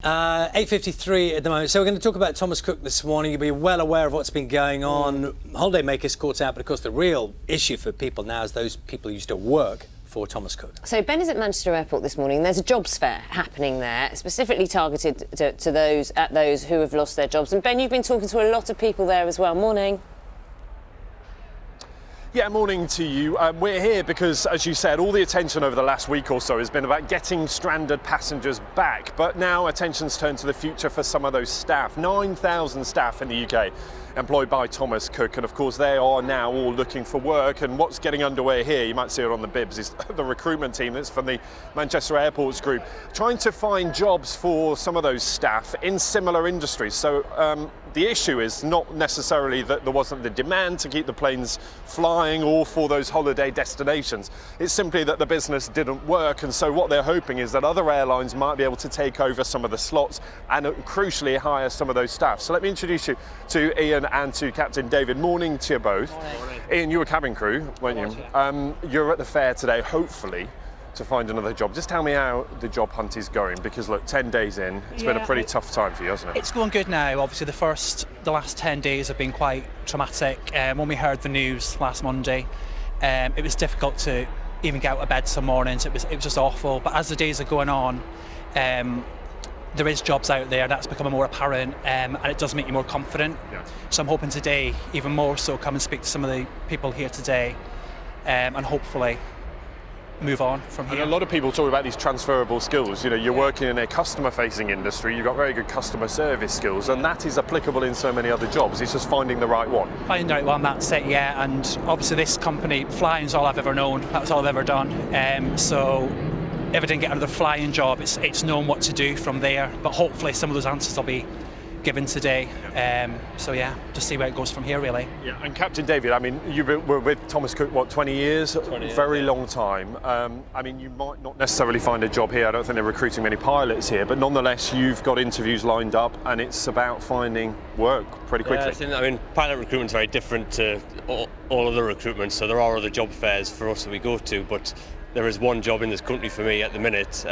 8:53 at the moment. So we're going to talk about Thomas Cook this morning. You'll be well aware of what's been going on. Holidaymakers caught out, but of course the real issue for people now is those people who used to work for Thomas Cook. So Ben is at Manchester Airport this morning. There's a jobs fair happening there, specifically targeted to those who have lost their jobs. And Ben, you've been talking to a lot of people there as well. Morning. Yeah, morning to you. We're here because, as you said, all the attention over the last week or so has been about getting stranded passengers back. But now attention's turned to the future for some of those staff. 9,000 staff in the UK employed by Thomas Cook, and of course they are now all looking for work. And what's getting underway here, you might see it on the bibs, is the recruitment team that's from the Manchester Airports Group, trying to find jobs for some of those staff in similar industries. So the issue is not necessarily that there wasn't the demand to keep the planes flying or for those holiday destinations. It's simply that the business didn't work, and so what they're hoping is that other airlines might be able to take over some of the slots and crucially hire some of those staff. So let me introduce you to Ian and to Captain David. Morning to you both. Morning. Ian, you were cabin crew, weren't you? You're at the fair today, hopefully, to find another job. Just tell me how the job hunt is going, because look, 10 days in, it's been a pretty tough time for you, hasn't it? It's going good now. Obviously the last 10 days have been quite traumatic. When we heard the news last Monday, it was difficult to even get out of bed some mornings. It was just awful. But as the days are going on, there is jobs out there, that's becoming more apparent, and it does make you more confident. Yeah. So I'm hoping today, even more so, come and speak to some of the people here today, and hopefully move on from here. And a lot of people talk about these transferable skills. You know, you're working in a customer-facing industry, you've got very good customer service skills, and that is applicable in so many other jobs. It's just finding the right one. Finding the right one, that's it, yeah. And obviously this company, flying's all I've ever known. That's all I've ever done. So if I didn't get another flying job, it's knowing what to do from there. But hopefully some of those answers will be given today. So yeah, just see where it goes from here, really. Yeah, and Captain David, I mean, you were with Thomas Cook, what, 20 years? 20 years, very yeah. long time. I mean, you might not necessarily find a job here. I don't think they're recruiting many pilots here, but nonetheless, you've got interviews lined up, and it's about finding work pretty quickly. Yeah, I mean, pilot recruitment's very different to all other recruitment, so there are other job fairs for us that we go to, but there is one job in this country for me at the minute.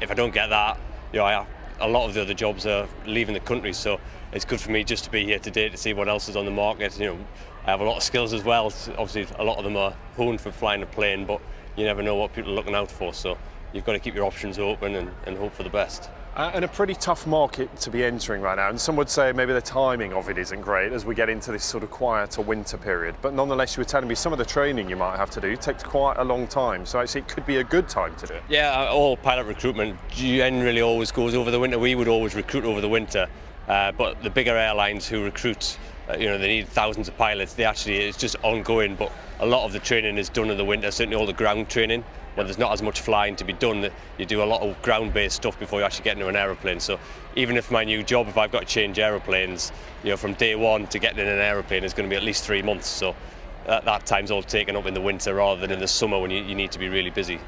If I don't get that, you know, a lot of the other jobs are leaving the country, so it's good for me just to be here today to see what else is on the market. You know, I have a lot of skills as well. Obviously, a lot of them are honed for flying a plane, but you never know what people are looking out for, so you've got to keep your options open and hope for the best. And a pretty tough market to be entering right now, and some would say maybe the timing of it isn't great as we get into this sort of quieter winter period, but nonetheless you were telling me some of the training you might have to do takes quite a long time, so actually it could be a good time to do it. Yeah, all pilot recruitment generally always goes over the winter. We would always recruit over the winter, but the bigger airlines who recruit, you know, they need thousands of pilots. It's just ongoing, but a lot of the training is done in the winter, certainly all the ground training. When there's not as much flying to be done, you do a lot of ground-based stuff before you actually get into an aeroplane. So even if my new job, if I've got to change aeroplanes, you know, from day one to getting in an aeroplane is going to be at least 3 months. So that time's all taken up in the winter rather than in the summer when you need to be really busy.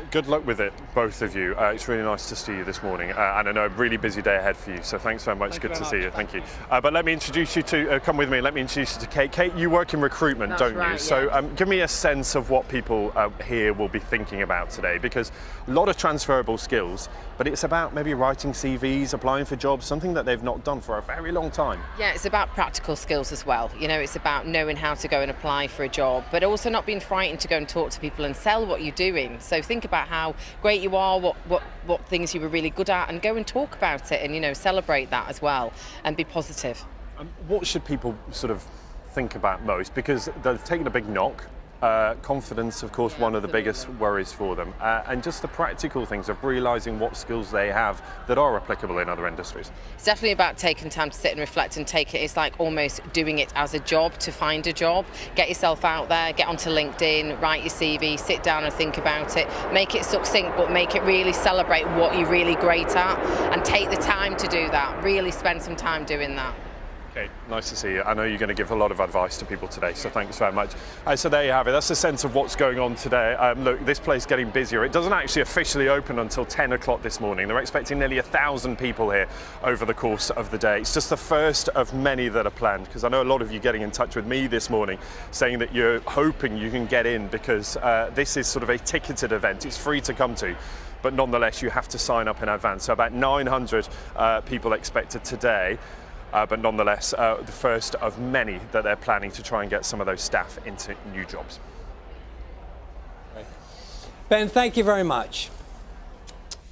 Good luck with it, both of you. It's really nice to see you this morning, and I know a really busy day ahead for you, so thanks very much. Good to see you. Thank you. But let me introduce you to, come with me, let me introduce you to Kate. Kate, you work in recruitment, That's don't you? right, So yes. give me a sense of what people here will be thinking about today, because a lot of transferable skills, but it's about maybe writing CVs, applying for jobs, something that they've not done for a very long time. Yeah, it's about practical skills as well. You know, it's about knowing how to go and apply for a job, but also not being frightened to go and talk to people and sell what you're doing. So think about how great you are, what things you were really good at, and go and talk about it and, you know, celebrate that as well and be positive. What should people sort of think about most? Because they've taken a big knock. Confidence, of course, one of the biggest worries for them, and just the practical things of realising what skills they have that are applicable in other industries. It's definitely about taking time to sit and reflect and take it. It's like almost doing it as a job to find a job. Get yourself out there, get onto LinkedIn, write your CV, sit down and think about it. Make it succinct, but make it really celebrate what you're really great at, and take the time to do that. Really spend some time doing that. Okay, nice to see you. I know you're going to give a lot of advice to people today, so thanks very much. So there you have it. That's a sense of what's going on today. Look, this place is getting busier. It doesn't actually officially open until 10 o'clock this morning. They're expecting nearly 1,000 people here over the course of the day. It's just the first of many that are planned, because I know a lot of you getting in touch with me this morning saying that you're hoping you can get in because this is sort of a ticketed event. It's free to come to. but nonetheless you have to sign up in advance. So about 900 people expected today. But nonetheless, the first of many that they're planning to try and get some of those staff into new jobs. Ben, thank you very much.